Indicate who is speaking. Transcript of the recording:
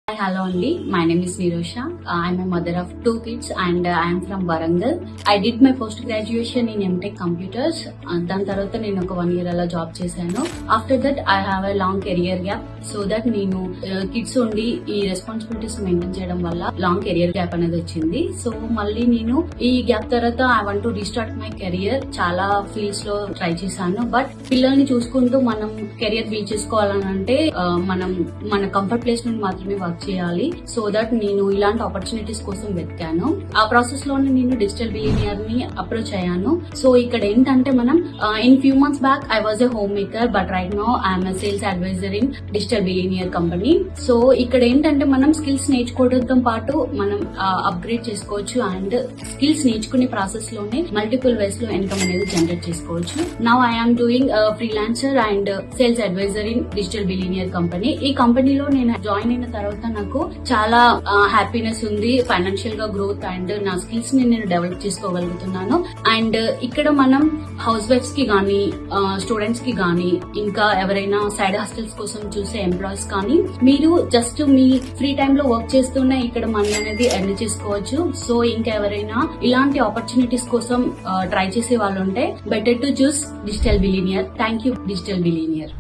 Speaker 1: Hi, hello Andy. My name is Nirosha. I'm a mother of 2 kids and I am from Warangal. I did my post graduation in MTech Computers. దాని తర్వాత నేను ఒక 1 year అలా job చేశాను. After that I have a long career gap. So that నేను kids ఉండి ఈ responsibilities maintain చేయడం వల్ల లాంగ్ కెరియర్ గ్యాప్ అనేది వచ్చింది. సో మళ్ళీ నేను ఈ గ్యాప్ తర్వాత I want to restart my career. చాలా ఫీల్డ్స్ లో ట్రై చేశాను. బట్ పిల్లల్ని చూసుకుంటూ మనం కెరియర్ బిల్డ్ చేసుకోవాలని అంటే మనం మన కంఫర్ట్ ప్లేస్ నుండి మాత్రమే వర్క్ చేయాలి. సో దట్ నేను ఇలాంటి ఆపర్చునిటీస్ కోసం వెతికాను. ఆ ప్రాసెస్ లోనే నేను డిజిటల్ బిలియనియర్ ని అప్రోచ్ అయ్యాను. సో ఇక్కడ ఏంటంటే మనం in few months back I was a homemaker, but right now I'm a sales advisor in digital billionaire company. So ఇక్కడ ఏంటంటే మనం స్కిల్స్ నేర్చుకోవడంతో పాటు మనం అప్గ్రేడ్ చేసుకోవచ్చు అండ్ స్కిల్స్ నేర్చుకునే ప్రాసెస్ లోనే మల్టిపుల్ వేస్ లో ఇన్కమ్ అనేది జనరేట్ చేసుకోవచ్చు. Now I'm doing freelancer and sales advisor in digital billionaire company. ఈ కంపెనీలో నేను జాయిన్ అయిన తర్వాత నాకు చాలా హ్యాపీనెస్ ఉంది. ఫైనాన్షియల్ గా గ్రోత్ అండ్ నా స్కిల్స్ ని నేను డెవలప్ చేసుకోగలుగుతున్నాను. అండ్ ఇక్కడ మనం హౌస్ వైఫ్స్ కి గానీ, స్టూడెంట్స్ కి గానీ, ఇంకా ఎవరైనా సైడ్ హాస్టల్స్ కోసం చూసే ఎంప్లాయీస్ కానీ మీరు జస్ట్ మీ ఫ్రీ టైమ్ లో వర్క్ చేస్తూనే ఇక్కడ మనీ అనేది ఎర్న్ చేసుకోవచ్చు. సో ఇంకా ఎవరైనా ఇలాంటి ఆపర్చునిటీస్ కోసం ట్రై చేసే వాళ్ళు ఉంటే better to choose digital billionaire. Thank you digital billionaire.